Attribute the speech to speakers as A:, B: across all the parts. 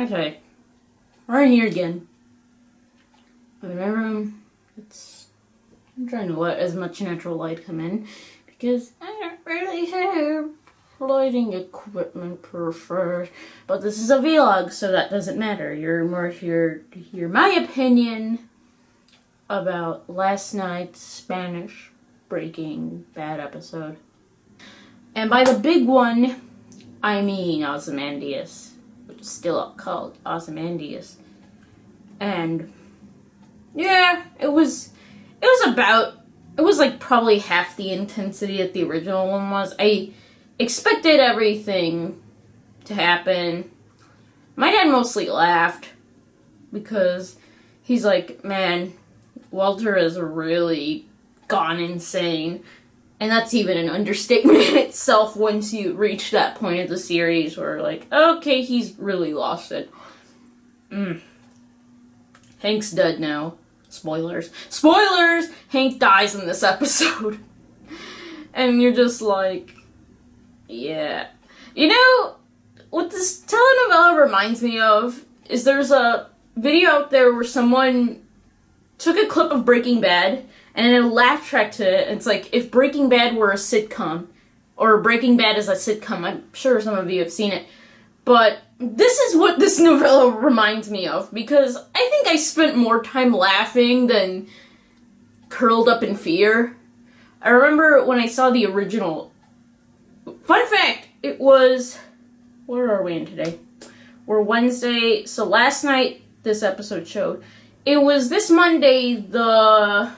A: Okay, we're in here again. I'm in my room. I'm trying to let as much natural light come in because I don't really have lighting equipment preferred. But this is a vlog, so that doesn't matter. You're more here to hear my opinion about last night's Spanish Breaking Bad episode. And by the big one, I mean Ozymandias, which is still called Ozymandias. And yeah, it was like probably half the intensity that the original one was. I expected everything to happen. My dad mostly laughed because he's like, man, Walter has really gone insane. And that's even an understatement in itself once you reach that point of the series where, like, okay, he's really lost it. Hank's dead now. Spoilers. Spoilers! Hank dies in this episode. And you're just like, yeah. You know, what this telenovela reminds me of is there's a video out there where someone took a clip of Breaking Bad and then a laugh track to it. It's like, if Breaking Bad were a sitcom, or Breaking Bad is a sitcom. I'm sure some of you have seen it. But this is what this novella reminds me of, because I think I spent more time laughing than curled up in fear. I remember when I saw the original. Fun fact, it was, where are we in today? We're Wednesday, so last night this episode showed. It was this Monday, the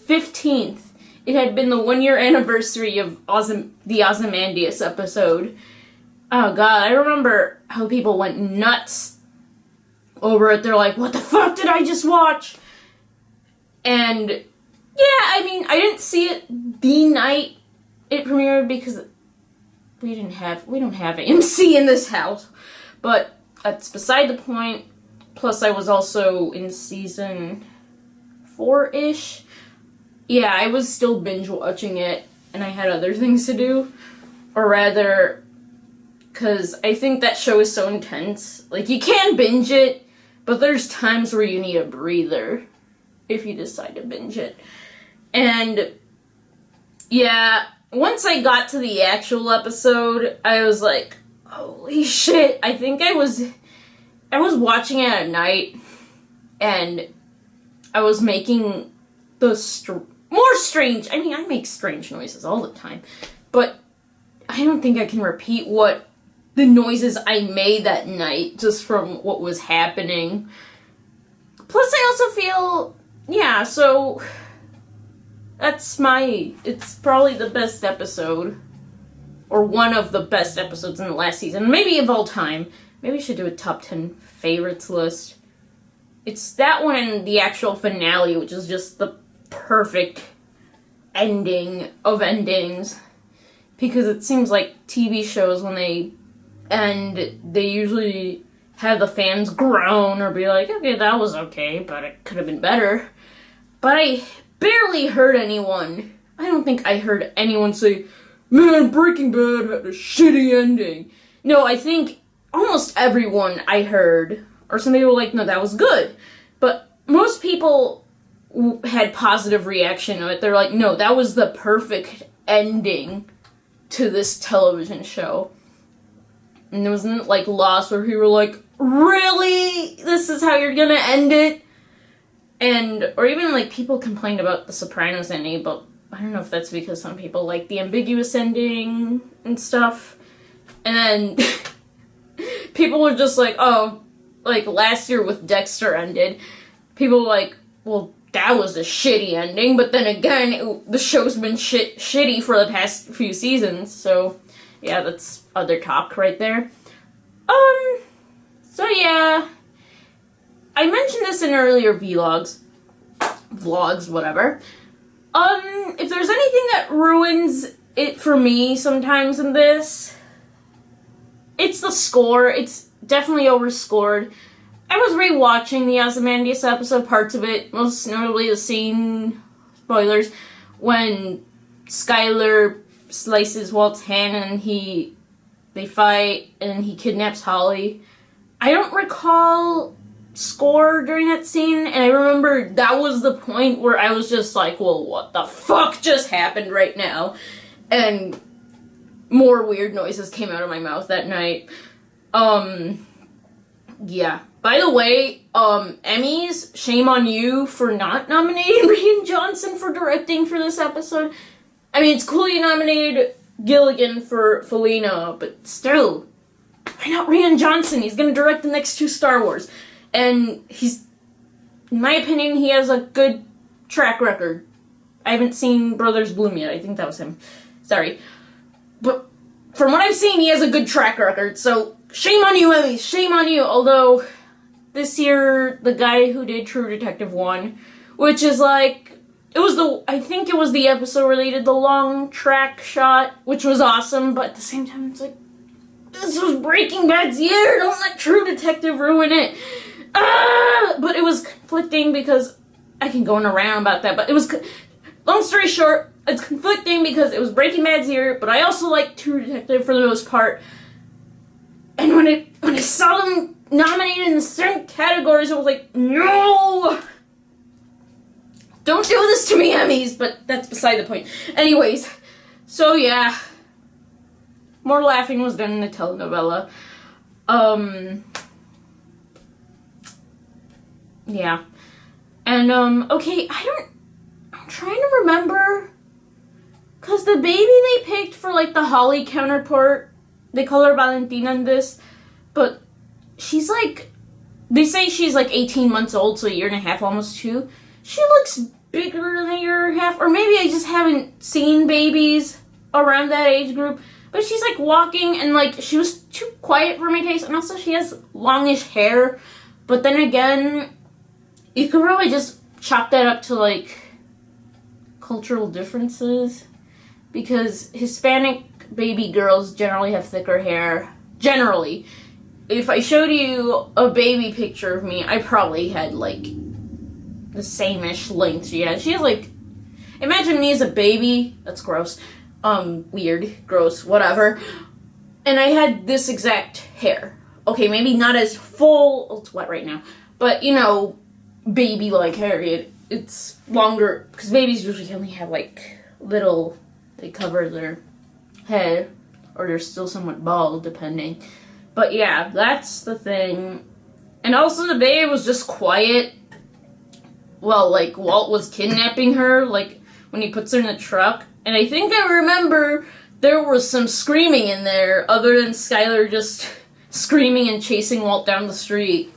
A: 15th. It had been the 1-year anniversary of the Ozymandias episode. Oh god, I remember how people went nuts over it. They're like, what the fuck did I just watch? And yeah, I mean, I didn't see it the night it premiered because we don't have AMC in this house. But that's beside the point. Plus, I was also in season 4-ish. Yeah, I was still binge watching it, and I had other things to do. Or rather, because I think that show is so intense. Like, you can binge it, but there's times where you need a breather if you decide to binge it. And yeah, once I got to the actual episode, I was like, holy shit. I think I was watching it at night, and I was making the more strange, I mean, I make strange noises all the time, but I don't think I can repeat what the noises I made that night just from what was happening. Plus, I also feel, yeah, so it's probably the best episode, or one of the best episodes in the last season, maybe of all time. Maybe we should do a top 10 favorites list. It's that one and the actual finale, which is just the perfect ending of endings. Because it seems like TV shows, when they end, they usually have the fans groan or be like, okay, that was okay, but it could have been better. But I barely heard anyone. I don't think I heard anyone say, man, Breaking Bad had a shitty ending. No, I think almost everyone I heard, or some people were like, no, that was good. But most people had positive reaction to it. They're like, no, that was the perfect ending to this television show. And there wasn't like Lost where people were like, really? This is how you're gonna end it? And, or even like people complained about the Sopranos ending, but I don't know if that's because some people like the ambiguous ending and stuff. And then people were just like, oh, like last year with Dexter ended, people were like, well, that was a shitty ending, but then again, the show's been shitty for the past few seasons, so yeah, that's other talk right there. So yeah, I mentioned this in earlier vlogs, whatever. If there's anything that ruins it for me sometimes in this, it's the score. It's definitely overscored. I was rewatching the Ozymandias episode, parts of it, most notably the scene, spoilers, when Skyler slices Walt's hand and they fight and he kidnaps Holly. I don't recall score during that scene, and I remember that was the point where I was just like, well, what the fuck just happened right now? And more weird noises came out of my mouth that night. Yeah. By the way, Emmys, shame on you for not nominating Rian Johnson for directing for this episode. I mean, it's cool you nominated Gilligan for Felina, but still, why not Rian Johnson? He's gonna direct the next 2 Star Wars. And he's, in my opinion, he has a good track record. I haven't seen Brothers Bloom yet. I think that was him. Sorry. But from what I've seen, he has a good track record. So, shame on you, Emmy. Shame on you. Although, this year, the guy who did True Detective won. Which is like, I think it was the episode where they did the long track shot. Which was awesome. But at the same time, it's like, this was Breaking Bad's year. Don't let True Detective ruin it. But it was conflicting because I can go on a rant about that, but it was, long story short, it's conflicting because it was Breaking Bad's year, but I also like True Detective for the most part. And when I saw them nominated in certain categories, I was like, no! Don't do this to me, Emmys, but that's beside the point. Anyways, so yeah, more laughing was done in the telenovela. Yeah. And, okay, I'm trying to remember, because the baby they picked for, like, the Holly counterpart, they call her Valentina in this, but she's, like, they say she's, like, 18 months old, so a year and a half, almost 2. She looks bigger than a year and a half, or maybe I just haven't seen babies around that age group, but she's, like, walking, and, like, she was too quiet for my taste, and also she has longish hair, but then again, you could probably just chalk that up to, like, cultural differences. Because Hispanic baby girls generally have thicker hair. Generally. If I showed you a baby picture of me, I probably had, like, the same-ish length she has. She has, like, imagine me as a baby. That's gross. Weird. Gross. Whatever. And I had this exact hair. Okay, maybe not as full. Oh, it's wet right now. But, you know, baby-like hair. It's longer, because babies usually only have, like, little, they cover their head, or they're still somewhat bald, depending. But yeah, that's the thing. And also the baby was just quiet. Well, like, Walt was kidnapping her, like, when he puts her in the truck. And I think I remember there was some screaming in there, other than Skylar just screaming and chasing Walt down the street.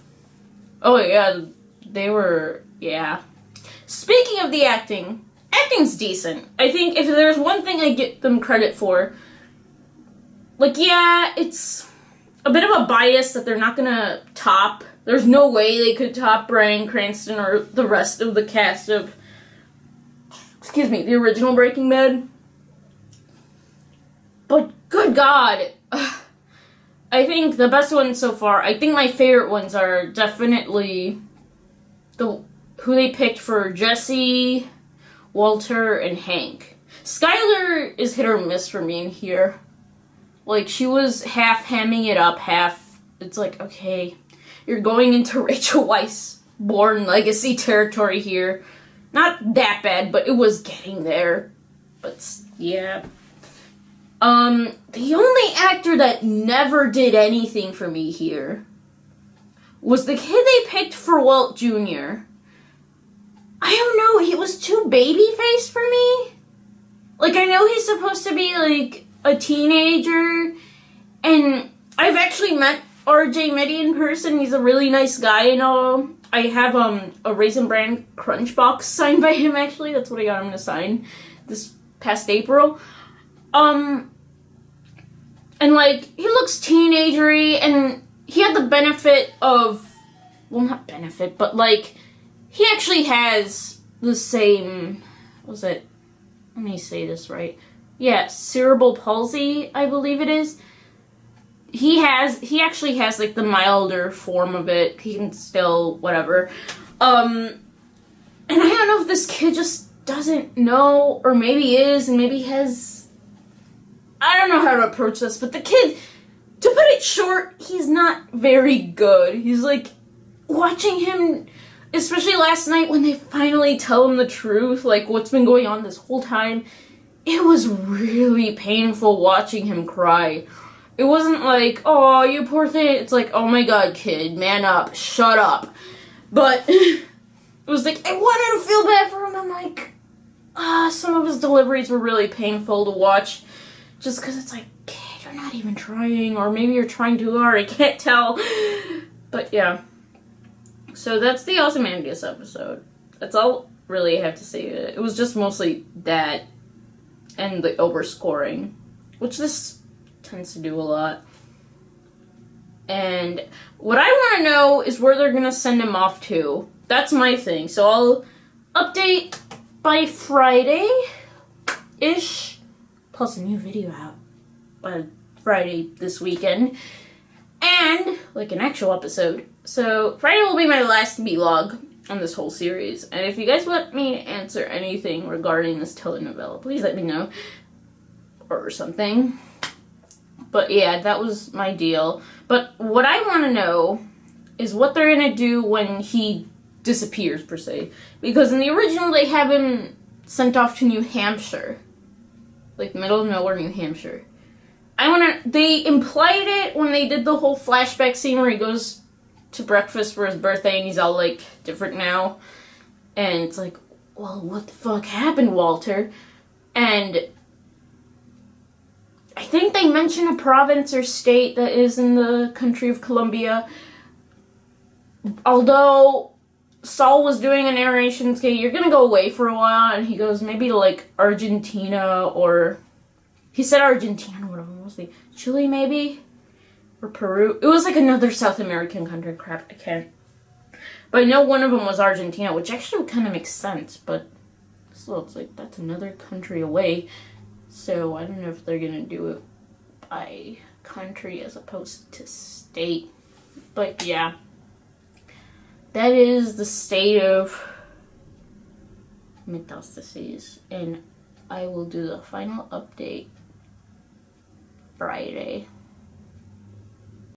A: Oh yeah, they were, yeah. Speaking of the acting's decent. I think if there's one thing I get them credit for, like, yeah, it's a bit of a bias that they're not gonna top. There's no way they could top Bryan Cranston or the rest of the cast of, the original Breaking Bad. But good God, I think the best ones so far, I think my favorite ones are definitely who they picked for Jesse, Walter, and Hank. Skylar is hit or miss for me in here. Like, she was half hamming it up, half, it's like, okay, you're going into Rachel Weisz Bourne Legacy territory here. Not that bad, but it was getting there. But, yeah. The only actor that never did anything for me here was the kid they picked for Walt Jr. I don't know, he was too baby-faced for me. Like, I know he's supposed to be, like, a teenager, and I've actually met RJ Mitty in person. He's a really nice guy and all. I have, a Raisin Bran Crunch box signed by him, actually. That's what I got him to sign this past April. And, like, he looks teenagery, and he had the benefit of, well, not benefit, but, like, he actually has the same, let me say this right. Yeah, cerebral palsy, I believe it is. He actually has, like, the milder form of it. He can still, whatever. And I don't know if this kid just doesn't know, or maybe is, and maybe has, I don't know how to approach this, but the kid to put it short, he's not very good. He's like, watching him, especially last night when they finally tell him the truth, like what's been going on this whole time, it was really painful watching him cry. It wasn't like, oh, you poor thing. It's like, oh my god, kid, man up, shut up. But it was like, I wanted to feel bad for him. I'm like, some of his deliveries were really painful to watch. Just because it's like, kid, you're not even trying. Or maybe you're trying too hard. I can't tell. But yeah. So that's the Ozymandias episode. That's all really I have to say. It was just mostly that and the overscoring. Which this tends to do a lot. And what I want to know is where they're going to send him off to. That's my thing. So I'll update by Friday-ish. Plus a new video out by Friday this weekend. And, like, an actual episode. So Friday will be my last vlog on this whole series. And if you guys want me to answer anything regarding this telenovela, please let me know. Or something. But yeah, that was my deal. But what I want to know is what they're going to do when he disappears, per se. Because in the original, they have him sent off to New Hampshire. Like, middle of nowhere, New Hampshire. They implied it when they did the whole flashback scene where he goes to breakfast for his birthday and he's all, like, different now. And it's like, well, what the fuck happened, Walter? And I think they mention a province or state that is in the country of Colombia. Although Saul was doing a narration, okay, you're gonna go away for a while, and he goes maybe to like Argentina or he said Argentina, one of them was Chile maybe? Or Peru. It was like another South American country, crap, I can't. But I know one of them was Argentina, which actually kind of makes sense, but still it's like that's another country away. So I don't know if they're gonna do it by country as opposed to state. But yeah. That is the state of Metastasis. And I will do the final update Friday.